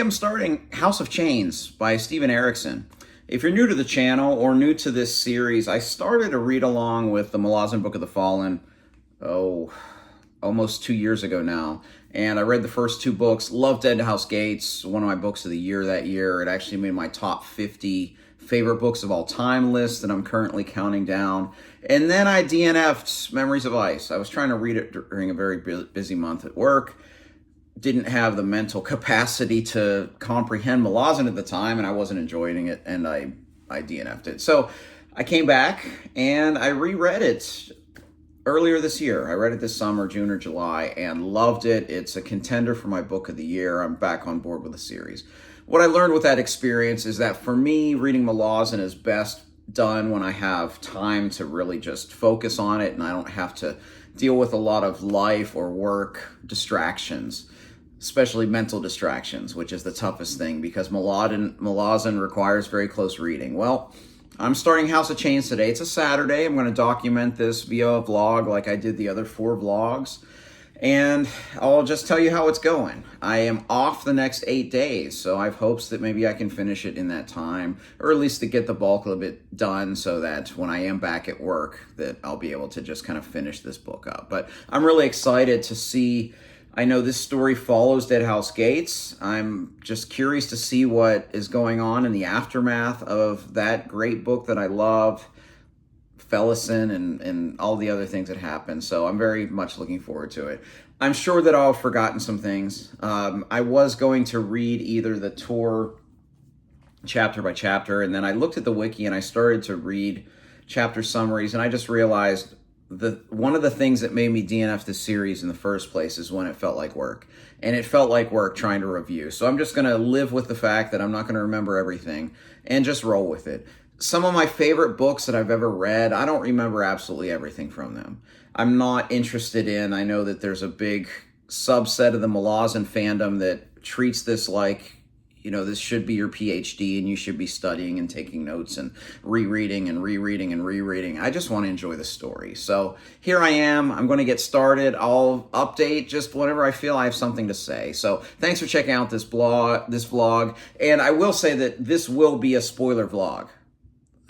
I'm starting House of Chains by Steven Erikson. If you're new to the channel or new to this series, I started a read-along with the Malazan Book of the Fallen, almost 2 years ago now. And I read the first two books, loved Dead House Gates, one of my books of the year that year. It actually made my top 50 favorite books of all time list that I'm currently counting down. And then I DNF'd Memories of Ice. I was trying to read it during a very busy month at work. Didn't have the mental capacity to comprehend Malazan at the time, and I wasn't enjoying it, and I DNF'd it. So I came back and I reread it earlier this year. I read it this summer, June or July, and loved it. It's a contender for my book of the year. I'm back on board with the series. What I learned with that experience is that for me, reading Malazan is best done when I have time to really just focus on it and I don't have to deal with a lot of life or work distractions, especially mental distractions, which is the toughest thing because Malazan requires very close reading. Well, I'm starting House of Chains today. It's a Saturday. I'm going to document this via a vlog like I did the other 4 vlogs. And I'll just tell you how it's going. I am off the next 8 days, so I have hopes that maybe I can finish it in that time, or at least to get the bulk of it done so that when I am back at work, that I'll be able to just kind of finish this book up. But I'm really excited to see. I know this story follows Dead House Gates. I'm just curious to see what is going on in the aftermath of that great book that I love, Erikson, and all the other things that happened. So I'm very much looking forward to it. I'm sure that I'll have forgotten some things. I was going to read either the tour chapter by chapter, and then I looked at the wiki and I started to read chapter summaries, and I just realized one of the things that made me DNF this series in the first place is when it felt like work. And it felt like work trying to review. So I'm just going to live with the fact that I'm not going to remember everything and just roll with it. Some of my favorite books that I've ever read, I don't remember absolutely everything from them. I'm not interested in, I know that there's a big subset of the Malazan fandom that treats this like, this should be your PhD and you should be studying and taking notes and rereading and rereading and rereading. I just want to enjoy the story. So here I am. I'm going to get started. I'll update just whenever I feel I have something to say. So thanks for checking out this vlog. And I will say that this will be a spoiler vlog.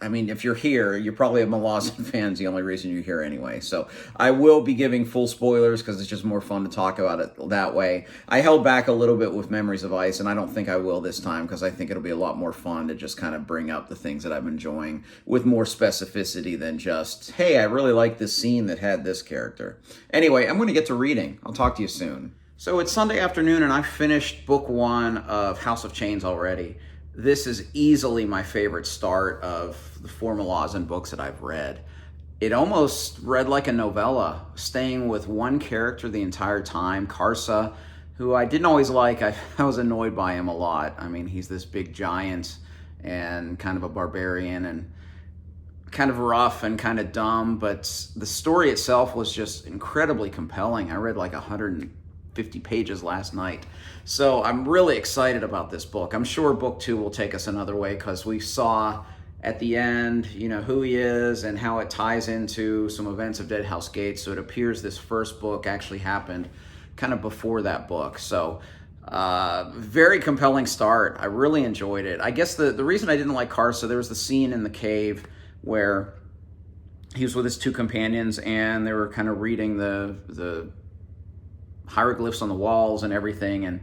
I mean, if you're here, you're probably a Malazan fan. It's the only reason you're here anyway. So I will be giving full spoilers because it's just more fun to talk about it that way. I held back a little bit with Memories of Ice, and I don't think I will this time because I think it'll be a lot more fun to just kind of bring up the things that I'm enjoying with more specificity than just, hey, I really like this scene that had this character. Anyway, I'm going to get to reading. I'll talk to you soon. So it's Sunday afternoon, and I finished book 1 of House of Chains already. This is easily my favorite start of the 4 Malazan books that I've read. It almost read like a novella, staying with one character the entire time, Karsa, who I didn't always like. I was annoyed by him a lot. I mean, he's this big giant and kind of a barbarian and kind of rough and kind of dumb, but the story itself was just incredibly compelling. I read like 150 pages last night. So I'm really excited about this book. I'm sure book 2 will take us another way because we saw at the end, who he is and how it ties into some events of Dead House Gates. So it appears this first book actually happened kind of before that book. So very compelling start. I really enjoyed it. I guess the reason I didn't like Karsa, there was the scene in the cave where he was with his 2 companions and they were kind of reading the hieroglyphs on the walls and everything. And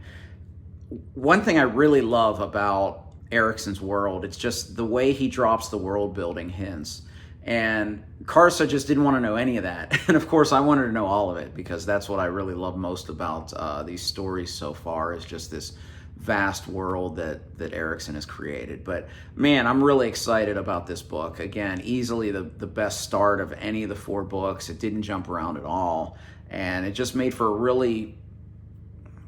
one thing I really love about Erikson's world, it's just the way he drops the world building hints. And Karsa just didn't want to know any of that. And of course I wanted to know all of it because that's what I really love most about these stories so far, is just this vast world that Erikson has created. But man, I'm really excited about this book. Again, easily the best start of any of the 4 books. It didn't jump around at all. And it just made for a really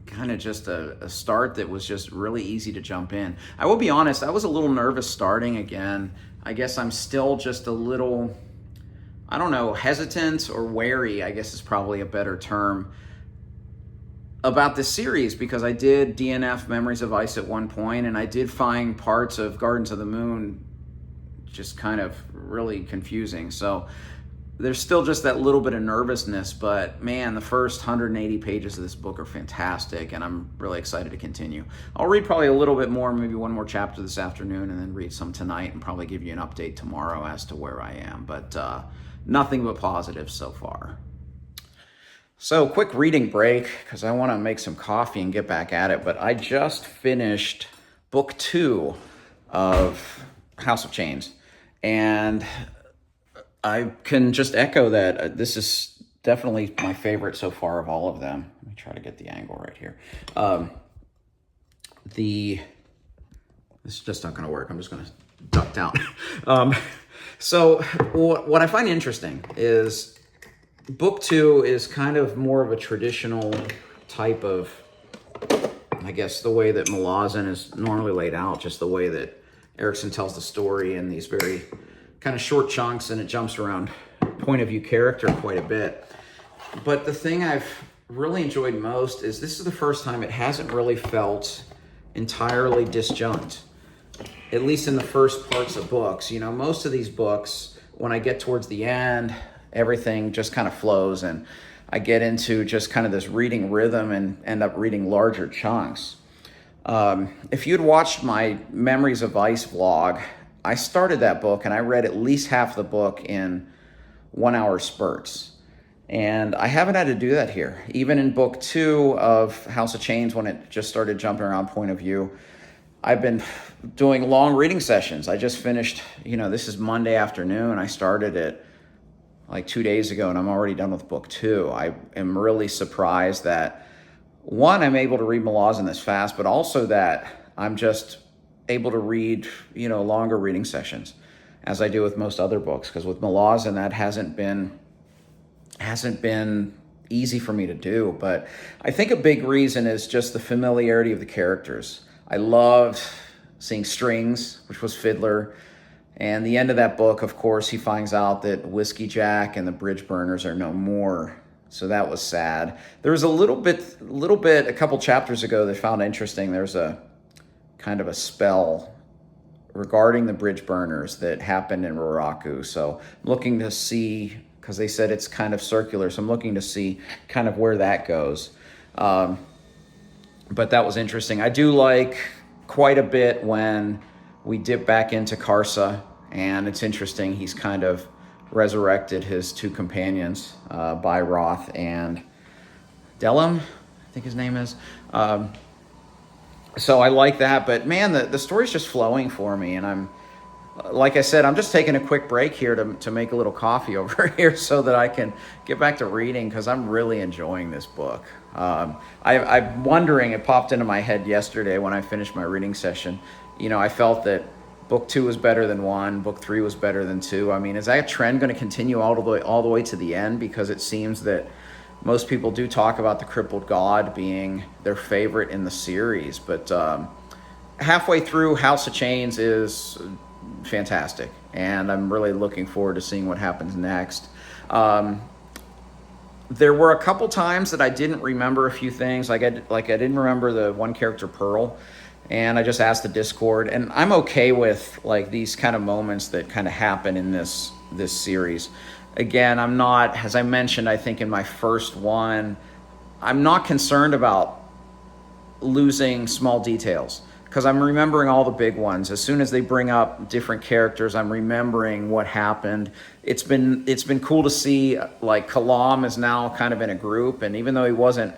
kind of just a start that was just really easy to jump in. I will be honest, I was a little nervous starting again. I guess I'm still just a little, I don't know, hesitant or wary, I guess is probably a better term, about this series because I did DNF Memories of Ice at one point, and I did find parts of Gardens of the Moon just kind of really confusing. So there's still just that little bit of nervousness, but man, the first 180 pages of this book are fantastic, and I'm really excited to continue. I'll read probably a little bit more, maybe one more chapter this afternoon, and then read some tonight, and probably give you an update tomorrow as to where I am, but nothing but positive so far. So, quick reading break, because I want to make some coffee and get back at it, but I just finished book 2 of House of Chains, and I can just echo that this is definitely my favorite so far of all of them. Let me try to get the angle right here. This is just not going to work. I'm just going to duck down. So what I find interesting is book 2 is kind of more of a traditional type of, I guess, the way that Malazan is normally laid out, just the way that Erikson tells the story in these very kind of short chunks, and it jumps around point of view character quite a bit. But the thing I've really enjoyed most is this is the first time it hasn't really felt entirely disjunct, at least in the first parts of books. You know, most of these books, when I get towards the end, everything just kind of flows, and I get into just kind of this reading rhythm and end up reading larger chunks. If you'd watched my Memories of Ice vlog, I started that book and I read at least half the book in 1 hour spurts. And I haven't had to do that here. Even in book 2 of House of Chains, when it just started jumping around point of view, I've been doing long reading sessions. I just finished, this is Monday afternoon. I started it like 2 days ago and I'm already done with book 2. I am really surprised that, one, I'm able to read Malazan this fast, but also that I'm just able to read, longer reading sessions as I do with most other books. Because with Malazan, that hasn't been easy for me to do. But I think a big reason is just the familiarity of the characters. I loved seeing Strings, which was Fiddler. And the end of that book, of course, he finds out that Whiskey Jack and the Bridge Burners are no more. So that was sad. There was a little bit, a couple chapters ago that I found interesting. There's a kind of a spell regarding the Bridge Burners that happened in Raraku. So I'm looking to see, because they said it's kind of circular, so I'm looking to see kind of where that goes. But that was interesting. I do like quite a bit when we dip back into Karsa, and it's interesting. He's kind of resurrected his 2 companions, Byroth and Delim, I think his name is. So I like that, but man, the story's just flowing for me, and I'm, like I said, I'm just taking a quick break here to make a little coffee over here so that I can get back to reading, because I'm really enjoying this book. I'm wondering, it popped into my head yesterday when I finished my reading session, I felt that book 2 was better than 1, book 3 was better than 2. I mean, is that trend going to continue all the way to the end? Because it seems that most people do talk about the Crippled God being their favorite in the series, but halfway through, House of Chains is fantastic, and I'm really looking forward to seeing what happens next. There were a couple times that I didn't remember a few things, like I didn't remember the one character Pearl, and I just asked the Discord, and I'm okay with like these kind of moments that kind of happen in this series. Again, I'm not, as I mentioned, I think in my first one, I'm not concerned about losing small details, because I'm remembering all the big ones. As soon as they bring up different characters, I'm remembering what happened. It's been cool to see, like, Kalam is now kind of in a group, and even though he wasn't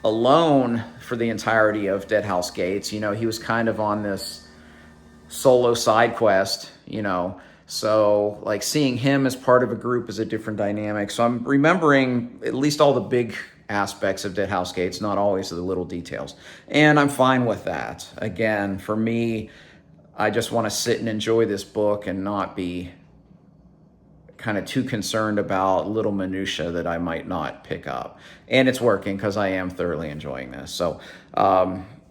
alone for the entirety of Dead House Gates, he was kind of on this solo side quest, So, like, seeing him as part of a group is a different dynamic. So I'm remembering at least all the big aspects of Dead House Gates, not always the little details. And I'm fine with that. Again, for me, I just want to sit and enjoy this book and not be kind of too concerned about little minutia that I might not pick up. And it's working, because I am thoroughly enjoying this. So,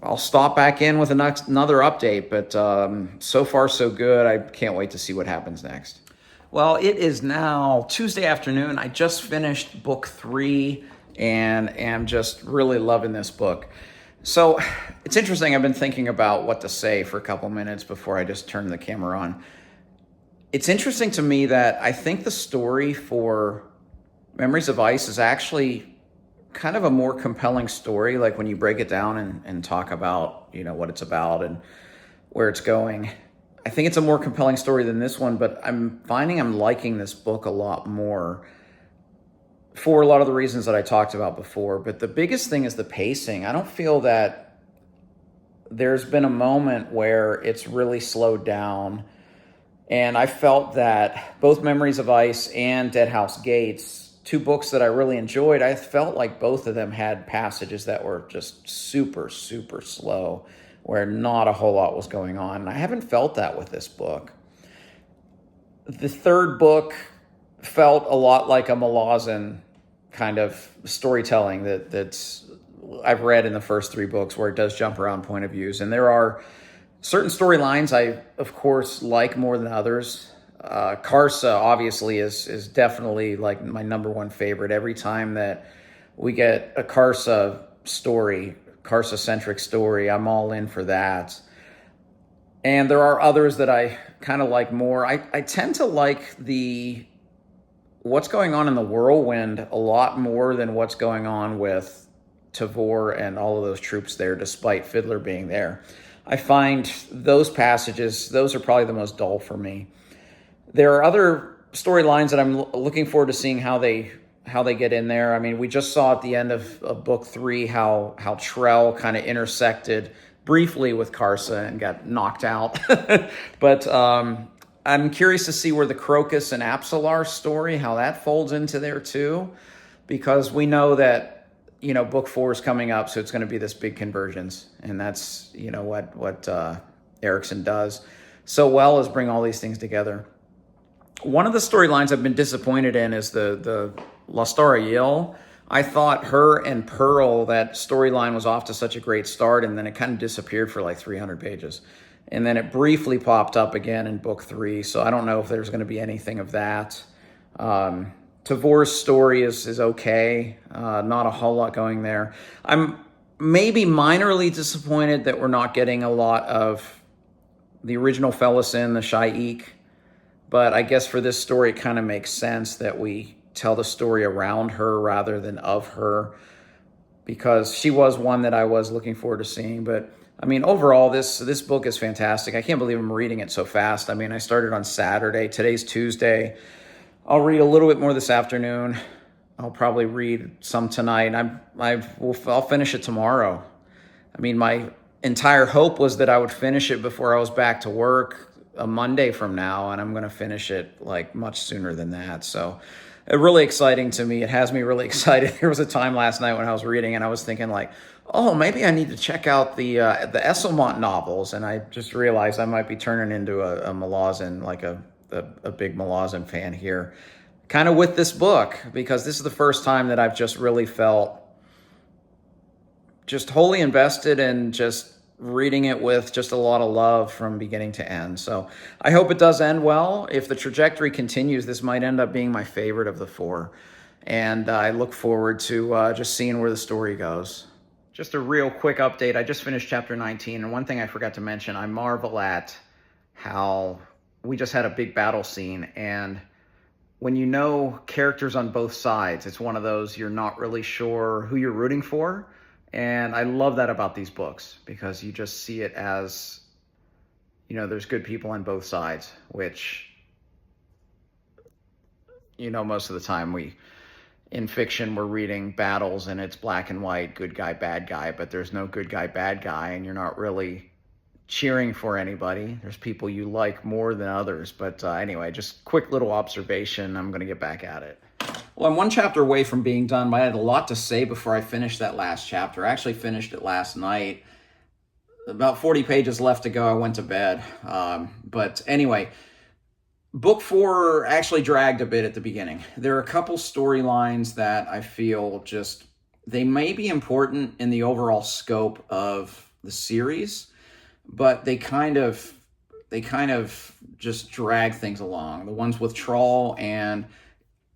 I'll stop back in with another update, but so far so good. I can't wait to see what happens next. Well, it is now Tuesday afternoon. I just finished book 3 and am just really loving this book. So it's interesting. I've been thinking about what to say for a couple minutes before I just turned the camera on. It's interesting to me that I think the story for Memories of Ice is actually kind of a more compelling story, like when you break it down and talk about, what it's about and where it's going. I think it's a more compelling story than this one, but I'm finding I'm liking this book a lot more for a lot of the reasons that I talked about before. But the biggest thing is the pacing. I don't feel that there's been a moment where it's really slowed down. And I felt that both Memories of Ice and Dead House Gates, two books that I really enjoyed, I felt like both of them had passages that were just super, super slow, where not a whole lot was going on. And I haven't felt that with this book. The third book felt a lot like a Malazan kind of storytelling that's I've read in the first three books, where it does jump around point of views. And there are certain storylines I, of course, like more than others. Karsa, obviously, is definitely like my number one favorite. Every time that we get a Karsa-centric story, I'm all in for that. And there are others that I kind of like more. I tend to like what's going on in the Whirlwind a lot more than what's going on with Tavor and all of those troops there, despite Fiddler being there. I find those passages, those are probably the most dull for me. There are other storylines that I'm looking forward to seeing how they get in there. I mean, we just saw at the end of book 3 how Trell kind of intersected briefly with Karsa and got knocked out. But I'm curious to see where the Crocus and Apsalar story, how that folds into there too, because we know that book 4 is coming up, so it's going to be this big convergence, and that's what Erikson does so well, is bring all these things together. One of the storylines I've been disappointed in is the Lastara Yil. I thought her and Pearl, that storyline was off to such a great start, and then it kind of disappeared for like 300 pages. And then it briefly popped up again in book 3, so I don't know if there's going to be anything of that. Tavor's story is okay, not a whole lot going there. I'm maybe minorly disappointed that we're not getting a lot of the original Felisin, the Shaik, but I guess for this story it kind of makes sense that we tell the story around her rather than of her, because she was one that I was looking forward to seeing. But I mean, overall, this book is fantastic. I can't believe I'm reading it so fast. I mean, I started on Saturday. Today's Tuesday. I'll read a little bit more this afternoon. I'll probably read some tonight. I'll finish it tomorrow. I mean, my entire hope was that I would finish it before I was back to work a Monday from now, and I'm going to finish it like much sooner than that. So really exciting to me. It has me really excited. There was a time last night when I was reading and I was thinking like, oh, maybe I need to check out the Esselmont novels, and I just realized I might be turning into a Malazan, like a big Malazan fan here, kind of with this book, because this is the first time that I've just really felt just wholly invested and just reading it with just a lot of love from beginning to end. So I hope it does end well. If the trajectory continues, this might end up being my favorite of the 4. And I look forward to just seeing where the story goes. Just a real quick update. I just finished chapter 19. And one thing I forgot to mention, I marvel at how we just had a big battle scene. And when you know characters on both sides, it's one of those you're not really sure who you're rooting for. And I love that about these books, because you just see it as, there's good people on both sides, which, most of the time in fiction, we're reading battles and it's black and white, good guy, bad guy, but there's no good guy, bad guy, and you're not really cheering for anybody. There's people you like more than others. But anyway, just quick little observation. I'm going to get back at it. Well, I'm one chapter away from being done, but I had a lot to say before I finished that last chapter. I actually finished it last night. About 40 pages left to go. I went to bed. But anyway, book 4 actually dragged a bit at the beginning. There are a couple storylines that I feel they may be important in the overall scope of the series, but they kind of just drag things along. The ones with Troll, and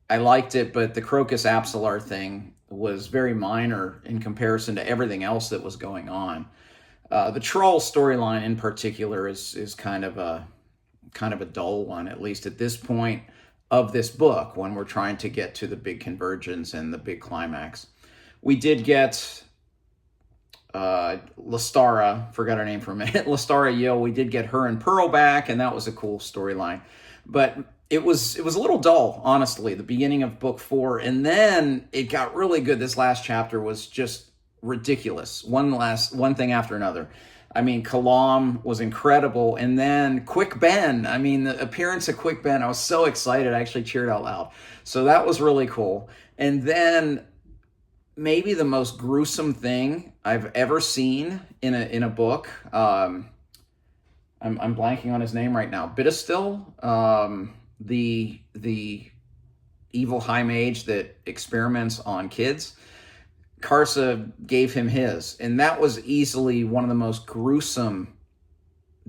I liked it, but the Crocus Apsalar thing was very minor in comparison to everything else that was going on. The Troll storyline in particular is kind of kind of a dull one, at least at this point of this book, when we're trying to get to the big convergence and the big climax. We did get Lestara, forgot her name for a minute, Lestara Yill. We did get her and Pearl back, and that was a cool storyline. But it was a little dull, honestly, the beginning of book 4, and then it got really good. This last chapter was just ridiculous. One thing after another. I mean, Kalam was incredible, and then Quick Ben. I mean, the appearance of Quick Ben, I was so excited, I actually cheered out loud. So that was really cool. And then maybe the most gruesome thing I've ever seen in a book. I'm blanking on his name right now. Bitterstill, the evil high mage that experiments on kids. Karsa gave him his, and that was easily one of the most gruesome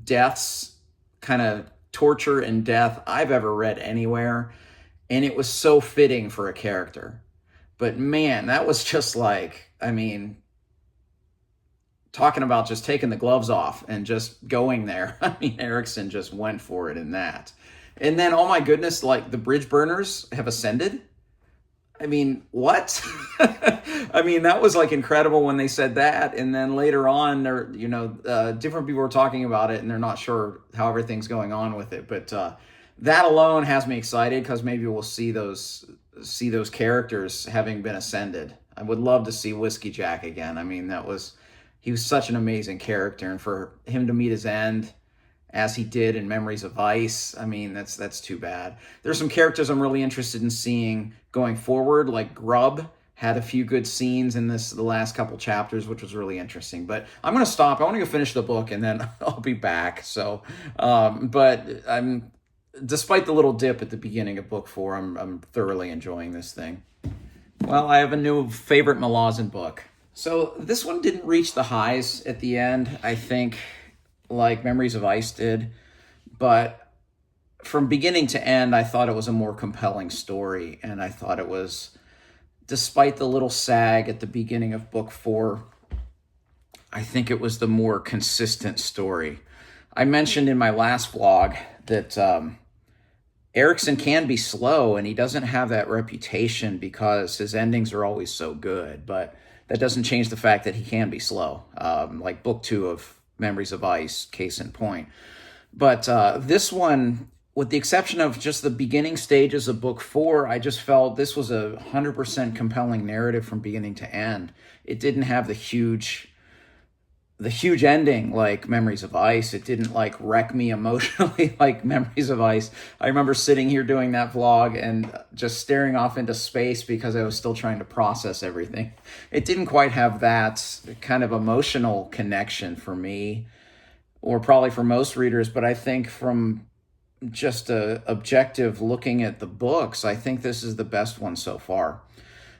deaths, kind of torture and death I've ever read anywhere, and it was so fitting for a character. But man, that was just like, I mean, talking about just taking the gloves off and just going there. I mean, Erikson just went for it in that. And then, oh my goodness, like the bridge burners have ascended. I mean, what? I mean, that was like incredible when they said that. And then later on, different people were talking about it, and they're not sure how everything's going on with it. But that alone has me excited, because maybe we'll see those characters having been ascended. I would love to see Whiskey Jack again. I mean, he was such an amazing character, and for him to meet his end as he did in Memories of Ice, I mean, that's too bad. There's some characters I'm really interested in seeing going forward, like Grub had a few good scenes in the last couple chapters, which was really interesting. But I'm going to stop. I want to go finish the book, and then I'll be back. So, but despite the little dip at the beginning of book 4, I'm thoroughly enjoying this thing. Well, I have a new favorite Malazan book. So this one didn't reach the highs at the end, I think, like Memories of Ice did, but from beginning to end, I thought it was a more compelling story, and I thought it was, despite the little sag at the beginning of book 4, I think it was the more consistent story. I mentioned in my last vlog that Erikson can be slow, and he doesn't have that reputation because his endings are always so good, but that doesn't change the fact that he can be slow, like book 2 of Memories of Ice, case in point. But this one, with the exception of just the beginning stages of book 4, I just felt this was a 100% compelling narrative from beginning to end. It didn't have the huge ending like Memories of Ice. It didn't like wreck me emotionally like Memories of Ice. I remember sitting here doing that vlog and just staring off into space because I was still trying to process everything. It didn't quite have that kind of emotional connection for me, or probably for most readers, but I think from just a objective looking at the books, I think this is the best one so far.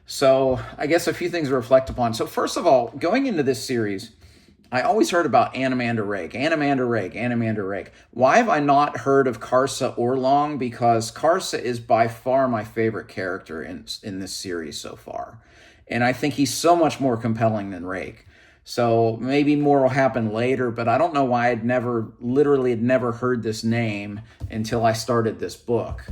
So I guess a few things to reflect upon. So first of all, going into this series, I always heard about Animander Rake. Why have I not heard of Karsa or Long? Because Karsa is by far my favorite character in this series so far. And I think he's so much more compelling than Rake. So maybe more will happen later, but I don't know why I'd never heard this name until I started this book.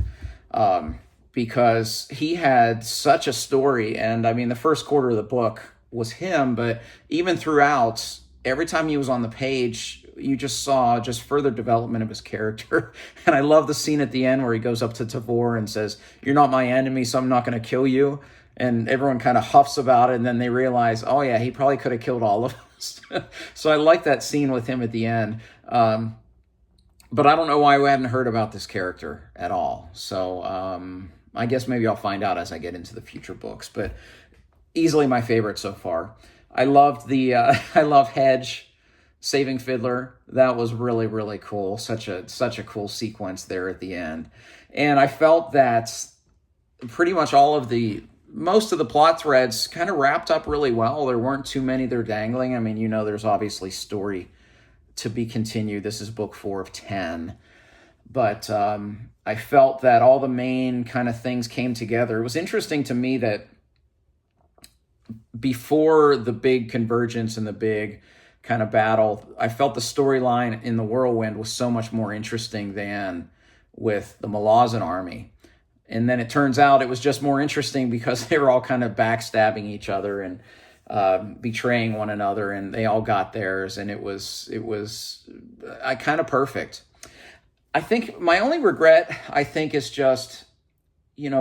Because he had such a story, and I mean, the first quarter of the book was him, but even throughout, every time he was on the page, you just saw just further development of his character. And I love the scene at the end where he goes up to Tavor and says, "You're not my enemy, so I'm not going to kill you." And everyone kind of huffs about it, and then they realize, oh yeah, he probably could have killed all of us. So I like that scene with him at the end. But I don't know why we hadn't heard about this character at all. So I guess maybe I'll find out as I get into the future books. But easily my favorite so far. I loved I love Hedge saving Fiddler. That was really, really cool. Such a cool sequence there at the end. And I felt that pretty much most of the plot threads kind of wrapped up really well. There weren't too many they're dangling. I mean, there's obviously story to be continued. This is book 4 of 10. But I felt that all the main kind of things came together. It was interesting to me that before the big convergence and the big kind of battle. I felt the storyline in the Whirlwind was so much more interesting than with the Malazan army. And then it turns out it was just more interesting because they were all kind of backstabbing each other and betraying one another, and they all got theirs, and it was kind of perfect. I think my only regret, I think, is just,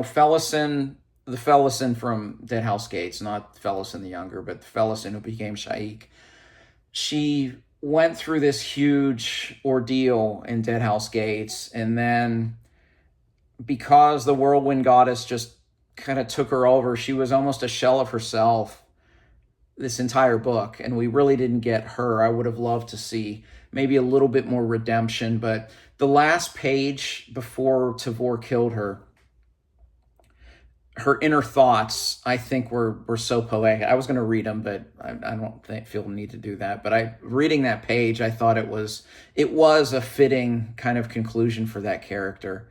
Fellison, the Fellison from Dead House Gates, not Fellison the younger, but the Fellison who became Shaik. She went through this huge ordeal in Dead House Gates, and then because the Whirlwind Goddess just kind of took her over, she was almost a shell of herself this entire book, and we really didn't get her. I would have loved to see maybe a little bit more redemption, but the last page before Tavor killed her, her inner thoughts, I think, were so poetic. I was going to read them, but I don't feel the need to do that. But reading that page, I thought it was a fitting kind of conclusion for that character.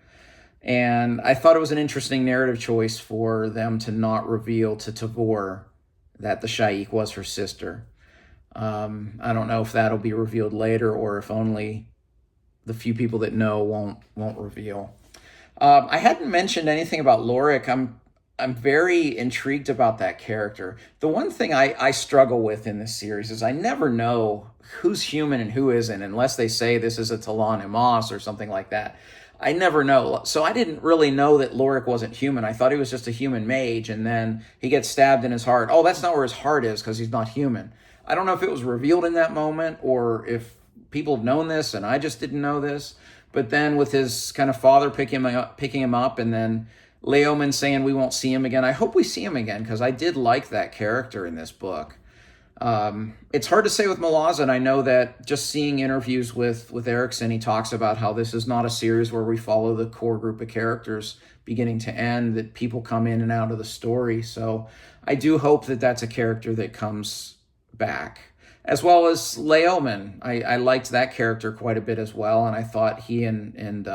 And I thought it was an interesting narrative choice for them to not reveal to Tavor that the Shaik was her sister. I don't know if that'll be revealed later or if only the few people that know won't reveal. I hadn't mentioned anything about Lorik. I'm very intrigued about that character. The one thing I struggle with in this series is I never know who's human and who isn't, unless they say this is a Talon Imas or something like that. I never know. So I didn't really know that Lorik wasn't human. I thought he was just a human mage, and then he gets stabbed in his heart. Oh, that's not where his heart is because he's not human. I don't know if it was revealed in that moment or if people have known this and I just didn't know this. But then with his kind of father picking him up, and then Leoman saying we won't see him again. I hope we see him again because I did like that character in this book. It's hard to say with Malazan. I know that just seeing interviews with Erikson, he talks about how this is not a series where we follow the core group of characters beginning to end, that people come in and out of the story. So I do hope that that's a character that comes back, as well as Leoman. I liked that character quite a bit as well, and I thought he and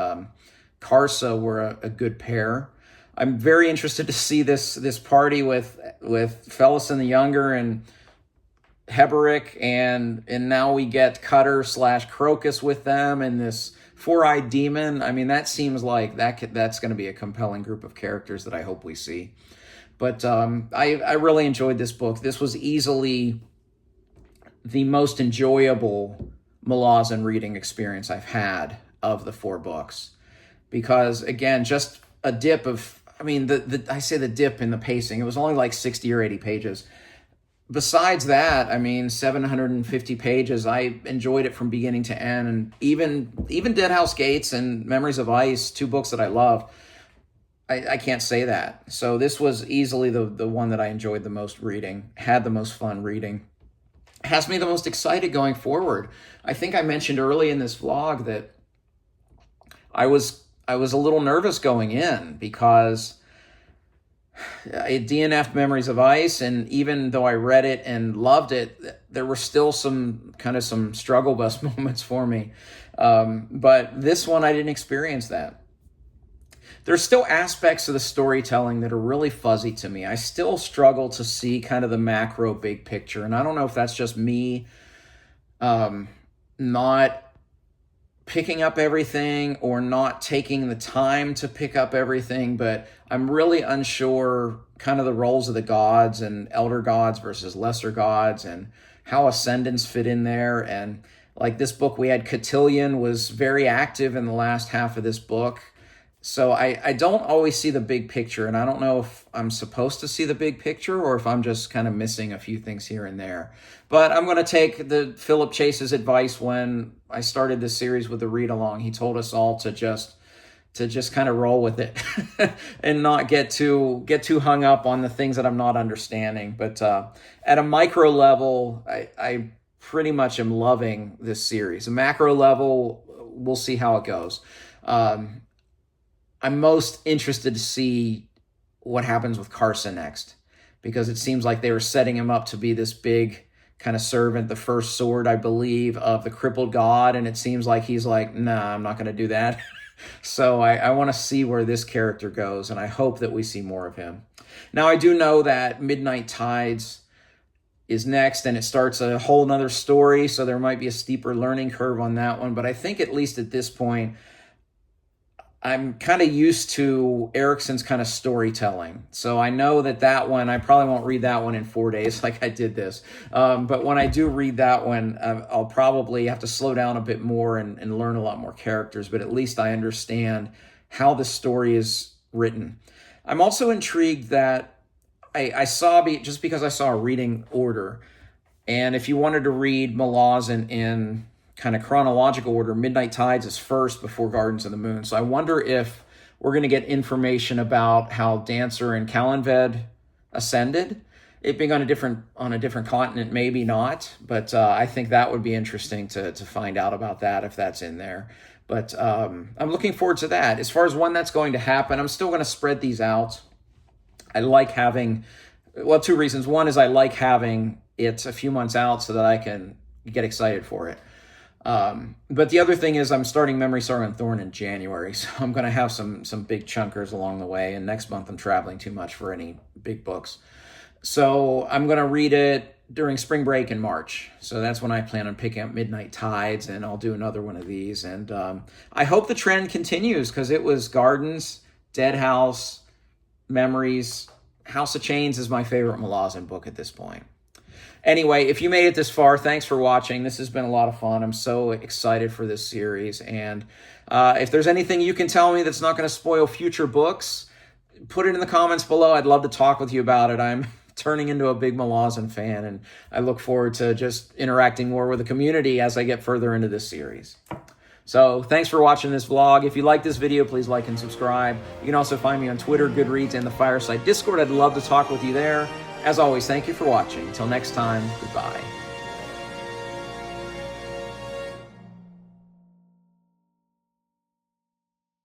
Karsa were a good pair. I'm very interested to see this party with Fellison the Younger and Heberic, and now we get Cutter / Crocus with them, and this four-eyed demon. I mean, that seems like that's going to be a compelling group of characters that I hope we see. But I really enjoyed this book. This was easily the most enjoyable Malazan reading experience I've had of the 4 books, because again, just a dip of, I say the dip in the pacing. It was only like 60 or 80 pages. Besides that, 750 pages. I enjoyed it from beginning to end, and even Dead House Gates and Memories of Ice, 2 books that I love, I can't say that. So this was easily the one that I enjoyed the most reading, had the most fun reading, has me the most excited going forward. I think I mentioned early in this vlog that I was a little nervous going in because I DNF'd Memories of Ice, and even though I read it and loved it, there were still some struggle bus moments for me. But this one, I didn't experience that. There's still aspects of the storytelling that are really fuzzy to me. I still struggle to see kind of the macro big picture, and I don't know if that's just me not picking up everything or not taking the time to pick up everything, but I'm really unsure kind of the roles of the gods and elder gods versus lesser gods and how ascendants fit in there. And like this book, we had Cotillion was very active in the last half of this book. So I don't always see the big picture, and I don't know if I'm supposed to see the big picture or if I'm just kind of missing a few things here and there. But I'm going to take the Philip Chase's advice when I started this series with the read-along. He told us all to just kind of roll with it and not get too hung up on the things that I'm not understanding. But at a micro level, I pretty much am loving this series. A macro level, we'll see how it goes. I'm most interested to see what happens with Karsa next, because it seems like they were setting him up to be this big kind of servant, the first sword, I believe, of the crippled god, and it seems like he's like, nah, I'm not going to do that. So I want to see where this character goes, and I hope that we see more of him. Now, I do know that Midnight Tides is next, and it starts a whole nother story, so there might be a steeper learning curve on that one. But I think at least at this point, I'm kind of used to Erikson's kind of storytelling. So I know that one, I probably won't read that one in 4 days like I did this. But when I do read that one, I'll probably have to slow down a bit more and learn a lot more characters, but at least I understand how the story is written. I'm also intrigued that I saw, just because I saw a reading order, and if you wanted to read Malazan in kind of chronological order, Midnight Tides is first before Gardens of the Moon. So I wonder if we're going to get information about how Dancer and Kalinved ascended. It being on a different continent, maybe not, but I think that would be interesting to find out about that, if that's in there. But I'm looking forward to that. As far as when that's going to happen, I'm still going to spread these out. I like having, well, two reasons. One is I like having it a few months out so that I can get excited for it. But the other thing is I'm starting Memory, Sorrow, and Thorn in January, so I'm going to have some big chunkers along the way, and next month I'm traveling too much for any big books. So I'm going to read it during spring break in March. So that's when I plan on picking up Midnight Tides, and I'll do another one of these. And I hope the trend continues, because it was Gardens, Dead House, Memories. House of Chains is my favorite Malazan book at this point. Anyway, if you made it this far, thanks for watching. This has been a lot of fun. I'm so excited for this series. And if there's anything you can tell me that's not going to spoil future books, put it in the comments below. I'd love to talk with you about it. I'm turning into a big Malazan fan, and I look forward to just interacting more with the community as I get further into this series. So thanks for watching this vlog. If you like this video, please like and subscribe. You can also find me on Twitter, Goodreads, and the Fireside Discord. I'd love to talk with you there. As always, thank you for watching. Until next time, goodbye.